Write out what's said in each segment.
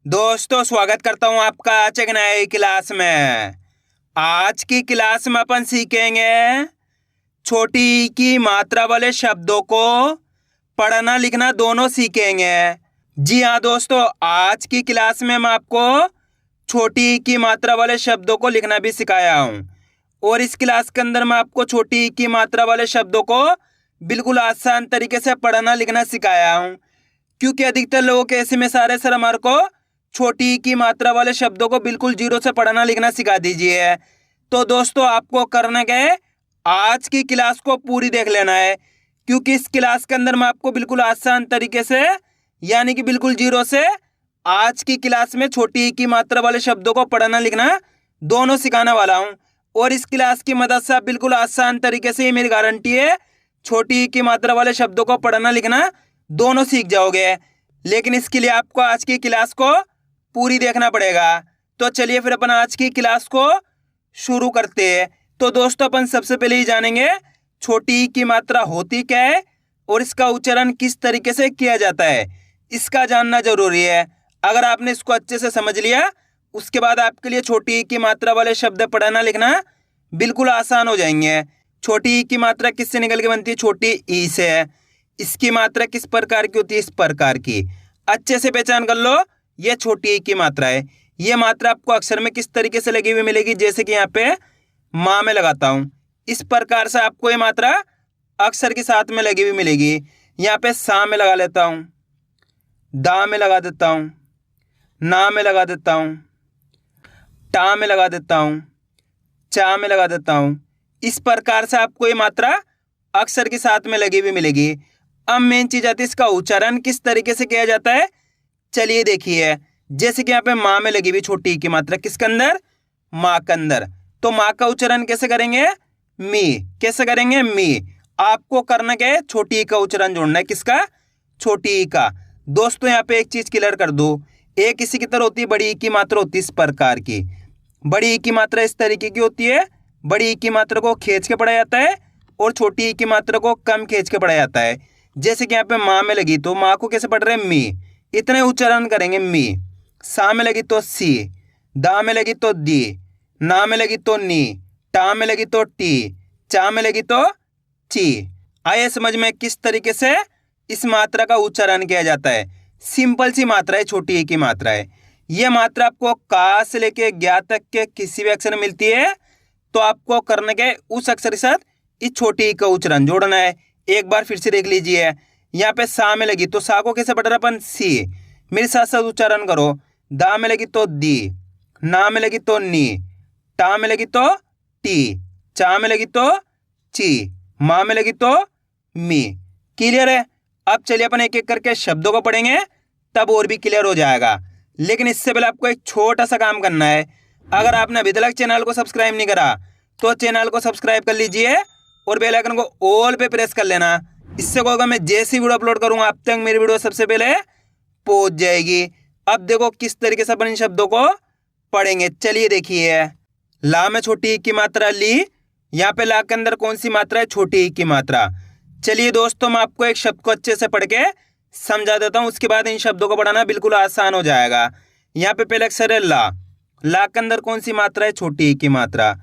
दोस्तों स्वागत करता हूं आपका आज एक नई क्लास में। आज की क्लास में अपन सीखेंगे छोटी ई की मात्रा वाले शब्दों को पढ़ना लिखना दोनों सीखेंगे। जी हाँ दोस्तों, आज की क्लास में मैं आपको छोटी ई की मात्रा वाले शब्दों को लिखना भी सिखाया हूँ। और इस क्लास के अंदर मैं आपको छोटी ई की मात्रा वाले शब्दों को बिल्कुल आसान तरीके से पढ़ना लिखना सिखाया हूँ, क्योंकि अधिकतर लोगों के ऐसे में सारे सर हमारे को छोटी ई की मात्रा वाले शब्दों को बिल्कुल जीरो से पढ़ना लिखना सिखा दीजिए। तो दोस्तों आपको करना क्या है, आज की क्लास को पूरी देख लेना है, क्योंकि इस क्लास के अंदर मैं आपको बिल्कुल आसान तरीके से यानी कि बिल्कुल जीरो से आज की क्लास में छोटी ई की मात्रा वाले शब्दों को पढ़ना लिखना दोनों सिखाने वाला हूँ। और इस क्लास की मदद से आप बिल्कुल आसान तरीके से, ये मेरी गारंटी है, छोटी ई की मात्रा वाले शब्दों को पढ़ना लिखना दोनों सीख जाओगे। लेकिन इसके लिए आपको आज की क्लास को पूरी देखना पड़ेगा। तो चलिए फिर अपन आज की क्लास को शुरू करते हैं। तो दोस्तों अपन सबसे पहले ही जानेंगे छोटी ई की मात्रा होती क्या है और इसका उच्चारण किस तरीके से किया जाता है, इसका जानना जरूरी है। अगर आपने इसको अच्छे से समझ लिया, उसके बाद आपके लिए छोटी ई की मात्रा वाले शब्द पढ़ना लिखना बिल्कुल आसान हो जाएंगे। छोटी ई की मात्रा किससे निकल के बनती है? छोटी ई से। इसकी मात्रा किस प्रकार की होती है? इस प्रकार की। अच्छे से पहचान कर लो, ये छोटी ई की मात्रा है। ये मात्रा आपको अक्षर में किस तरीके से लगी हुई मिलेगी? जैसे कि यहाँ पे माँ में लगाता हूँ, इस प्रकार से आपको ये मात्रा अक्षर के साथ में लगी हुई मिलेगी। यहाँ पे सा में लगा लेता हूँ, दा में लगा देता हूँ, ना में लगा देता हूँ, टा में लगा देता हूँ, चा में लगा देता हूँ। इस प्रकार से आपको ये मात्रा अक्षर के साथ में लगी हुई मिलेगी। अब मेन चीज आती है, इसका उच्चारण किस तरीके से किया जाता है। चलिए देखिए, जैसे कि यहाँ पे माँ में लगी हुई छोटी ई की मात्रा किसके अंदर? माँ के अंदर। तो माँ का उच्चारण कैसे करेंगे? मी। कैसे करेंगे? मी। आपको करना क्या है? छोटी ई का उच्चारण जोड़ना है। किसका? छोटी ई का। दोस्तों यहाँ पे एक चीज क्लियर कर दो, एक इसी की तरह होती है, बड़ी ई की मात्रा होती है इस प्रकार की। बड़ी ई की मात्रा इस तरीके की होती है। बड़ी ई की मात्रा को खींच के पढ़ा जाता है और छोटी ई की मात्रा को कम खींच के पढ़ा जाता है। जैसे कि यहाँ पे माँ में लगी तो माँ को कैसे पढ़ रहे हैं? मी। इतने उच्चारण करेंगे मी। सा में लगी तो सी, दा में लगी तो दी, ना में लगी तो नी, टा में लगी तो टी, चा में लगी तो ची। आइए समझ में किस तरीके से इस मात्रा का उच्चारण किया जाता है। सिंपल सी मात्रा है, छोटी ई की मात्रा है। यह मात्रा आपको का से लेके ज्ञा तक के किसी भी अक्षर में मिलती है, तो आपको करने के उस अक्षर के साथ इस छोटी ई का उच्चारण जोड़ना है। एक बार फिर से देख लीजिए, यहाँ पे सा में लगी तो सा को कैसे पढ़ रहे अपन? सी। मेरे साथ साथ उच्चारण करो। दा में लगी तो दी, ना में लगी तो नी, टा में लगी तो टी, चा में लगी तो ची, माँ में लगी तो मी। क्लियर है? अब चलिए अपन एक एक करके शब्दों को पढ़ेंगे, तब और भी क्लियर हो जाएगा। लेकिन इससे पहले आपको एक छोटा सा काम करना है। अगर आपने अभी तक चैनल को सब्सक्राइब नहीं करा तो चैनल को सब्सक्राइब कर लीजिए और बेल आइकन को ऑल पे प्रेस कर लेना। इससे क्या होगा, मैं जैसी वीडियो अपलोड करूंगा अब तक मेरी वीडियो सबसे पहले पहुंच जाएगी। अब देखो किस तरीके से अपन इन शब्दों को पढ़ेंगे। चलिए देखिए, ला में छोटी ई की मात्रा ली। यहाँ पे ला के अंदर कौन सी मात्रा है? छोटी ई की मात्रा। चलिए दोस्तों मैं आपको एक शब्द को अच्छे से पढ़ के समझा देता हूँ, उसके बाद इन शब्दों को पढ़ाना बिल्कुल आसान हो जाएगा। यहाँ पे पहले अक्षर है ला। ला के अंदर कौन सी मात्रा है? छोटी ई की मात्रा।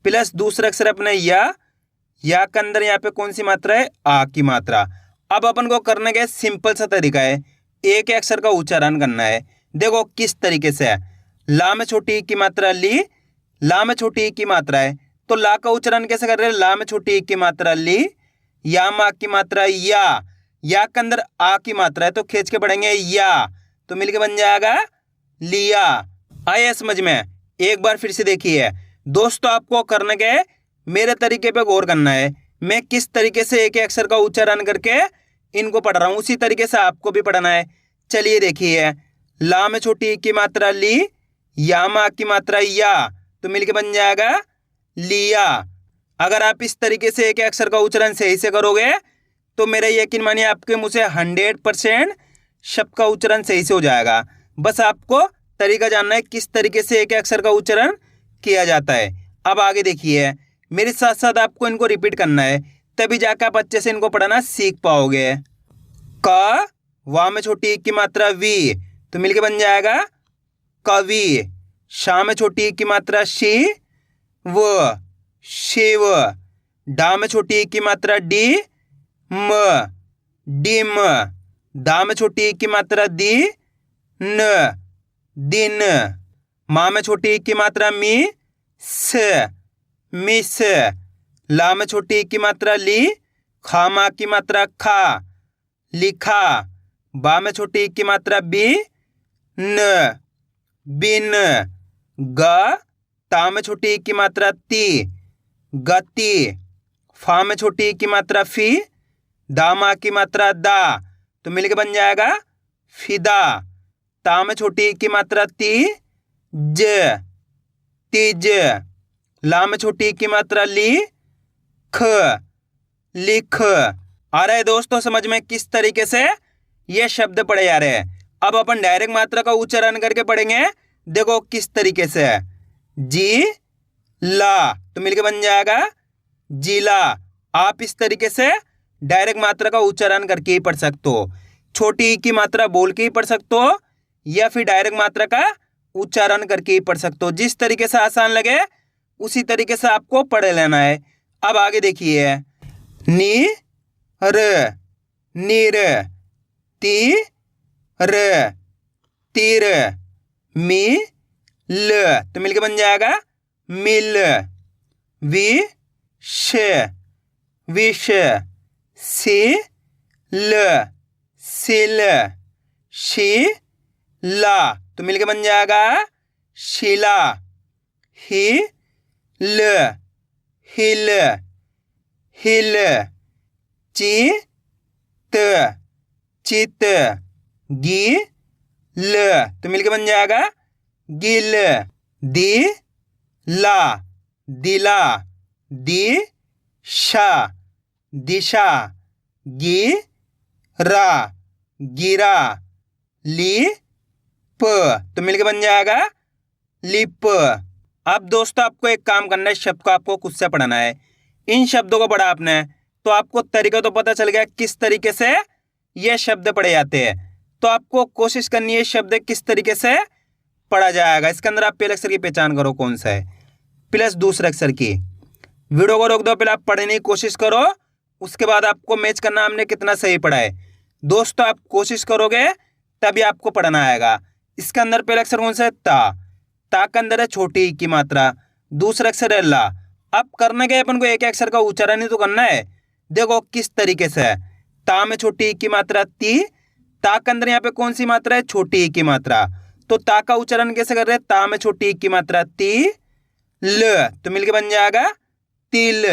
प्लस दूसरा अक्षर अपने या के अंदर यहाँ पे कौन सी मात्रा है? आ की मात्रा। अब अपन को करने का सिंपल सा तरीका है, एक अक्षर का उच्चारण करना है। देखो किस तरीके से है। ला में छोटी ई की मात्रा ली, ला में छोटी ई की मात्रा है, तो ला का उच्चारण कैसे कर रहे हैं? ला में छोटी ई की मात्रा ली, या माँ की मात्रा या के अंदर आ की मात्रा है तो खींच के पढ़ेंगे या, तो मिलके बन जाएगा लिया। आया समझ में? एक बार फिर से देखिए दोस्तों, आपको करने के मेरे तरीके पे गौर करना है। मैं किस तरीके से एक अक्षर का उच्चारण करके इनको पढ़ रहा हूँ, उसी तरीके से आपको भी पढ़ना है। चलिए देखिए, ला में छोटी ई की मात्रा ली, या माँ की मात्रा या, तो मिलके बन जाएगा लिया। अगर आप इस तरीके से एक अक्षर का उच्चारण सही से करोगे तो मेरा यकीन मानिए आपके मुंह से 100% शब्द का उच्चारण सही से हो जाएगा। बस आपको तरीका जानना है किस तरीके से एक अक्षर का उच्चारण किया जाता है। अब आगे देखिए, मेरे साथ साथ आपको इनको रिपीट करना है, तभी जाकर आप अच्छे से इनको पढ़ना सीख पाओगे। क, वा में छोटी ई की मात्रा वी, तो मिलके बन जाएगा कवि। शा में छोटी ई की मात्रा शी व शिव। डा में छोटी ई की मात्रा डी म डिम। दा में छोटी ई की मात्रा दी न दिन। मा में छोटी ई की मात्रा मी स मिस। ला में छोटी ई की मात्रा ली खा मा की मात्रा खा लिखा। बा में छोटी ई की मात्रा बी न बिन। ग ता में छोटी ई की मात्रा ती गति। फा में छोटी ई की मात्रा फी दा मा की मात्रा दा, तो मिलके बन जाएगा फिदा। ता में छोटी ई की मात्रा ती ज तिज। ला में छोटी ई की मात्रा ली ख लिख। आ रहा है दोस्तों समझ में किस तरीके से ये शब्द पढ़े जा रहे हैं। अब अपन डायरेक्ट मात्रा का उच्चारण करके पढ़ेंगे। देखो किस तरीके से, जी ला, तो मिलके बन जाएगा जिला। आप इस तरीके से डायरेक्ट मात्रा का उच्चारण करके ही पढ़ सकते हो। छोटी ई की मात्रा बोल के ही पढ़ सकते हो या फिर डायरेक्ट मात्रा का उच्चारण करके ही पढ़ सकते हो। जिस तरीके से आसान लगे उसी तरीके से आपको पढ़ लेना है। अब आगे देखिए, नी र नीर, ती र तीर, मी ल, तो मिलके बन जाएगा मिल। वि श विष, सी ल सिल, शी ला, तो मिलके बन जाएगा शिला। ही ल हिल हिल, ची त चित, गी ल, तो मिलके बन जाएगा गिल। दी ला दिला, दी शा दिशा, गी रा गिरा, ली प, तो मिलके बन जाएगा लिप। अब दोस्तों आपको एक काम करना है, शब्द को आपको खुद से पढ़ना है। इन शब्दों को पढ़ा आपने तो आपको तरीका तो पता चल गया किस तरीके से ये शब्द पढ़े जाते हैं। तो आपको कोशिश करनी है शब्द किस तरीके से पढ़ा जाएगा। इसके अंदर आप पहले अक्षर की पहचान करो कौन सा है, प्लस दूसरे अक्षर की। वीडियो को रोक दो, पहले आप पढ़ने की कोशिश करो, उसके बाद आपको मैच करना हमने कितना सही पढ़ा है। दोस्तों आप कोशिश करोगे तभी आपको पढ़ना आएगा। इसके अंदर पहला अक्षर कौन सा है, ता के अंदर है छोटी ई की मात्रा, दूसरा अक्षर है ला। अब करना क्या है, अपन को एक अक्षर का उच्चारण ही तो करना है। देखो किस तरीके से, ता में छोटी ई की मात्रा ती, ता के अंदर यहाँ पे कौन सी मात्रा है, छोटी ई की मात्रा। तो ता का उच्चारण कैसे कर रहे हैं, ता में छोटी ई की मात्रा ती ल, तो मिलके बन जाएगा तिल।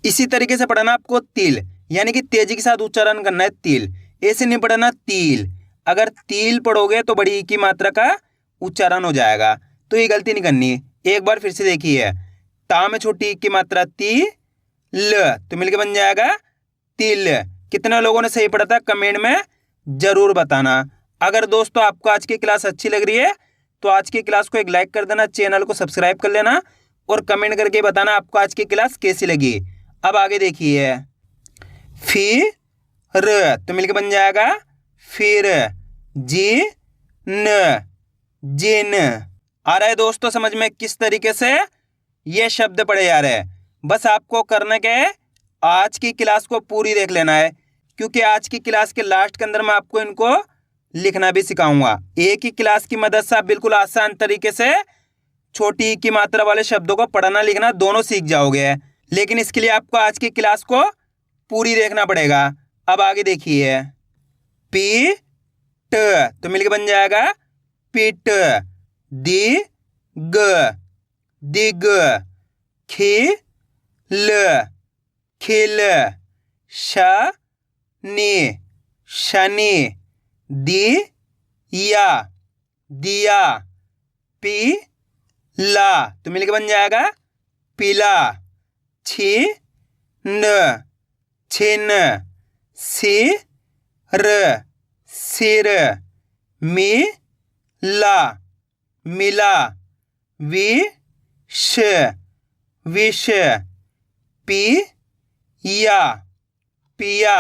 इसी तरीके से पढ़ना आपको तिल, यानी कि तेजी के साथ उच्चारण करना है तिल, ऐसे नहीं पढ़ना तिल। अगर तिल पढ़ोगे तो बड़ी ई की मात्रा का उच्चारण हो जाएगा, तो ये गलती नहीं करनी। एक बार फिर से देखिए, ता में छोटी ई की मात्रा ती ल, तो मिलके बन जाएगा तिल। कितने लोगों ने सही पढ़ा था कमेंट में जरूर बताना। अगर दोस्तों आपको आज की क्लास अच्छी लग रही है तो आज की क्लास को एक लाइक कर देना, चैनल को सब्सक्राइब कर लेना और कमेंट करके बताना आपको आज की क्लास कैसी लगी। अब आगे देखिए, फिर, तो मिलके बन जाएगा फिर, जी न जिन। आ रहा है दोस्तों समझ में किस तरीके से ये शब्द पढ़े जा रहे हैं। बस आपको करना क्या है, आज की क्लास को पूरी देख लेना है, क्योंकि आज की क्लास के लास्ट के अंदर मैं आपको इनको लिखना भी सिखाऊंगा। एक ही क्लास की मदद से आप बिल्कुल आसान तरीके से छोटी ई की मात्रा वाले शब्दों को पढ़ना लिखना दोनों सीख जाओगे। लेकिन इसके लिए आपको आज की क्लास को पूरी देखना पड़ेगा। अब आगे देखिए, पी ट, तो मिलके बन जाएगा पिट। दी ग दिग, खी ल खिल, श नि शनि, दी या दिया, पी ला, तो मिलके बन जाएगा पीला। छी न छिन, सी र सिर, मी ला मिला, वि श विष, पी या पिया,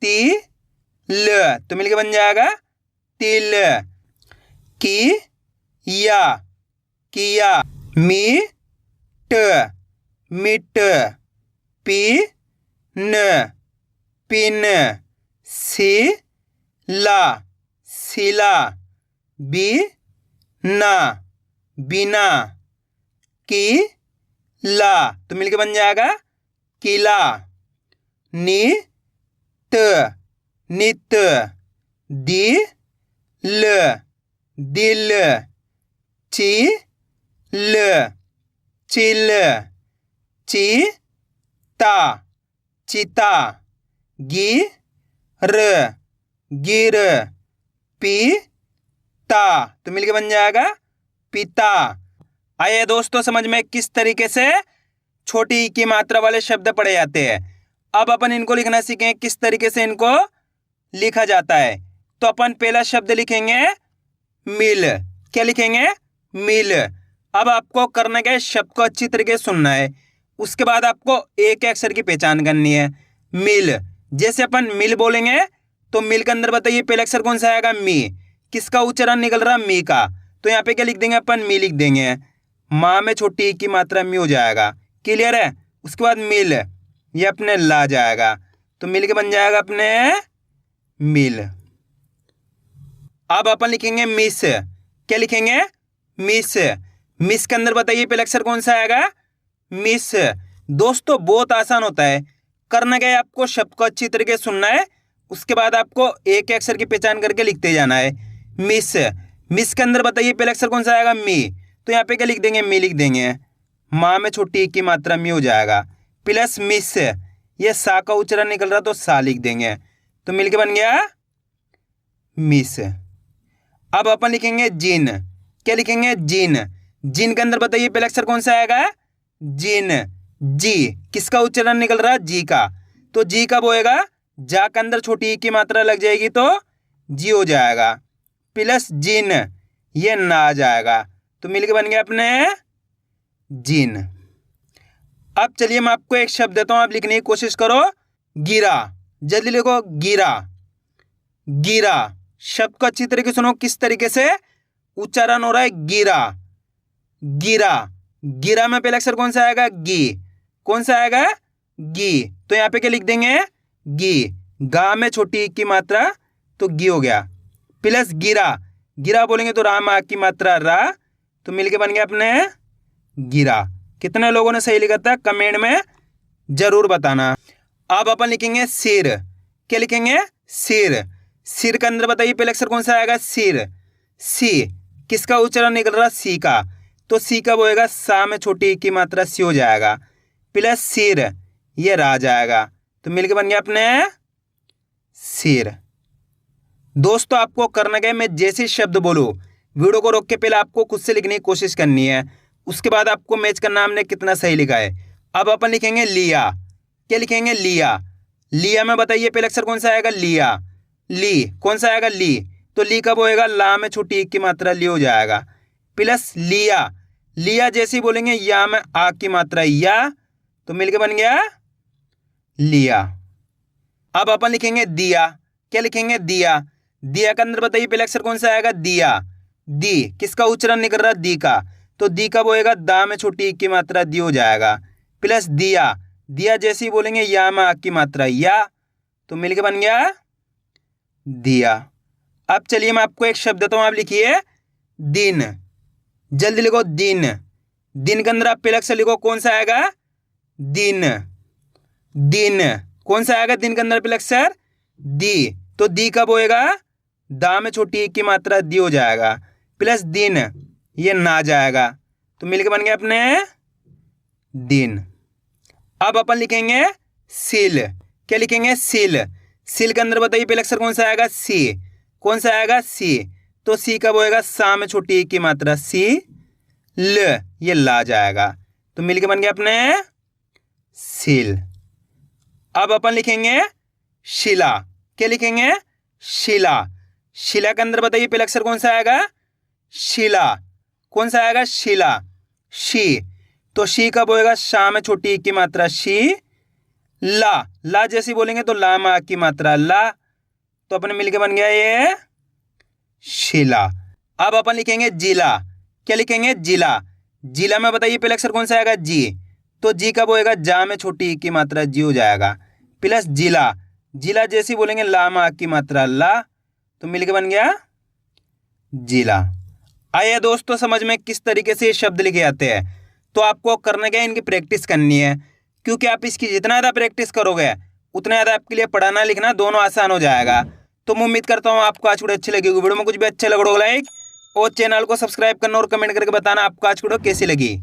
ती ल, तो मिलके बन जाएगा तिल। की या किया, मीट मिट, पिन पिन, सिला सिला, बिना बिना, किला तो मिलके बन जाएगा किला, नित नित, दिल दिल, चिल चिल, चीता चिता, गिर गिर, पिता तो मिलके बन जाएगा पिता। आइए दोस्तों समझ में किस तरीके से छोटी ई की मात्रा वाले शब्द पढ़े जाते हैं। अब अपन इनको लिखना सीखें किस तरीके से इनको लिखा जाता है। तो अपन पहला शब्द लिखेंगे मिल। क्या लिखेंगे? मिल। अब आपको करना क्या है, शब्द को अच्छी तरीके से सुनना है, उसके बाद आपको एक अक्षर की पहचान करनी है। मिल, जैसे अपन मिल बोलेंगे तो मिल के अंदर बताइए पहला अक्षर कौन सा आएगा? मी। किसका उच्चारण निकल रहा? मी का। तो यहाँ पे क्या लिख देंगे अपन? मी लिख देंगे। माँ में छोटी ई की मात्रा मी हो जाएगा। क्लियर है? उसके बाद मिल, ये अपने ला जाएगा, तो मिल के बन जाएगा अपने मिल। अब अपन लिखेंगे मिस। क्या लिखेंगे? मिस। मिस के अंदर बताइए पहला अक्षर कौन सा आएगा? मिस। दोस्तों बहुत आसान होता है, करना क्या है, आपको शब्द को अच्छी तरीके से सुनना है, उसके बाद आपको एक अक्षर की पहचान करके लिखते जाना है। मिस। मिस के अंदर बताइए पहला अक्षर कौन सा आएगा? मी। तो यहाँ पे क्या लिख देंगे? मी लिख देंगे। माँ में छोटी ई की मात्रा मी हो जाएगा, प्लस मिस, ये सा का उच्चारण निकल रहा तो सा लिख देंगे, तो मिलके बन गया मिस। अब अपन लिखेंगे जिन। क्या लिखेंगे? जिन। जिन के अंदर बताइए पहला अक्षर कौन सा आएगा? जिन। जी, किसका उच्चारण निकल रहा? जी का। तो जी कब होएगा? जा के अंदर छोटी ई की मात्रा लग जाएगी तो जी हो जाएगा, प्लस जिन, ये ना आ जाएगा, तो मिलके बन गया अपने जिन। अब चलिए मैं आपको एक शब्द देता हूं, आप लिखने की कोशिश करो। गिरा। जल्दी लिखो, गिरा। गिरा शब्द को अच्छी तरीके से सुनो, किस तरीके से उच्चारण हो रहा है? गिरा गिरा। गिरा में पहला अक्षर कौन सा आएगा? गी। कौन सा आएगा? गी। तो यहाँ पे क्या लिख देंगे? गी। गा में छोटी ई की मात्रा तो गी हो गया, प्लस गिरा। गिरा बोलेंगे तो राम आ की मात्रा रा, तो मिलके बन गया अपने गिरा। कितने लोगों ने सही लिखा था कमेंट में जरूर बताना। अब अपन लिखेंगे सिर। क्या लिखेंगे? सिर। सिर के अंदर बताइए पहले अक्षर कौन सा आएगा? सिर। सी, किसका उच्चारण निकल रहा? सी का। तो सी कब होएगा? सा में छोटी ई की मात्रा सी हो जाएगा, प्लस सिर, ये रा जाएगा, तो मिलके बन गया अपने सिर। दोस्तों आपको करना क्या है, मैं जैसे शब्द बोलूं वीडियो को रोक के पहले आपको खुद से लिखने की कोशिश करनी है, उसके बाद आपको मैच करना हमने कितना सही लिखा है। अब अपन लिखेंगे लिया। क्या लिखेंगे? लिया। लिया में बताइए पहला अक्षर कौन सा आएगा? लिया। ली, कौन सा आएगा? ली। तो ली कब होएगा? ला में छोटी ई की मात्रा ली हो जाएगा, प्लस लिया। लिया जैसे ही बोलेंगे या में आ की मात्रा या, तो मिलके बन गया लिया। अब अपन लिखेंगे दिया। क्या लिखेंगे? दिया। दिया के अंदर बताइए पहला अक्षर कौन सा आएगा? दिया। दी, किसका उच्चारण निकल रहा? दी का। तो दी कब होएगा? दा में छोटी ई की मात्रा दी हो जाएगा, प्लस दिया। दिया जैसे ही बोलेंगे या में आ की मात्रा या, तो मिलके बन गया दिया। अब चलिए मैं आपको एक शब्द देता हूं, आप लिखिए दिन। जल्दी लिखो, दिन। दिन के अंदर आप पहला अक्षर लिखो, कौन सा आएगा? दिन। दिन, कौन सा आएगा? दिन के अंदर पहला अक्षर? दी। तो दी कब होएगा? दा में छोटी ई की मात्रा दी हो जाएगा, प्लस दिन, ये ना जाएगा, तो मिलके बन गया अपने दिन। अब अपन लिखेंगे सिल। क्या लिखेंगे? सिल। सिल के अंदर बताइए पहला अक्षर कौन सा आएगा? सी। कौन सा आएगा? सी। तो सी कब होएगा? सा में छोटी ई की मात्रा सी, ल, ये ला जाएगा, तो मिलके बन गया अपने सिल। अब अपन लिखेंगे शिला। क्या लिखेंगे? शिला। शिला के अंदर बताइए पहला अक्षर कौन सा आएगा? शिला। कौन सा आएगा? शिला। शी। तो शी कब होएगा? शा में छोटी ई की मात्रा शी, ला। ला जैसी बोलेंगे तो ला में आ की मात्रा ला, तो अपने मिलके बन गया ये शिला। अब अपन लिखेंगे जिला। क्या लिखेंगे? जिला। जिला में बताइए पहला अक्षर कौन सा आएगा? जी। तो जी कब होएगा? जा में छोटी ई की मात्रा जी हो जाएगा, प्लस जिला। जिला जैसे बोलेंगे ला में आ की मात्रा ला, तो मिलके बन गया जिला। आइए दोस्तों समझ में किस तरीके से ये शब्द लिखे जाते हैं। तो आपको करना क्या है, इनकी प्रैक्टिस करनी है, क्योंकि आप इसकी जितना ज़्यादा प्रैक्टिस करोगे उतना ज़्यादा आपके लिए पढ़ाना लिखना दोनों आसान हो जाएगा। तो मैं उम्मीद करता हूँ आपको आज वीडियो अच्छी लगी। वीडियो में कुछ भी अच्छा लगा हो लाइक और चैनल को सब्सक्राइब करना और कमेंट करके बताना आपको आज वीडियो कैसी लगी।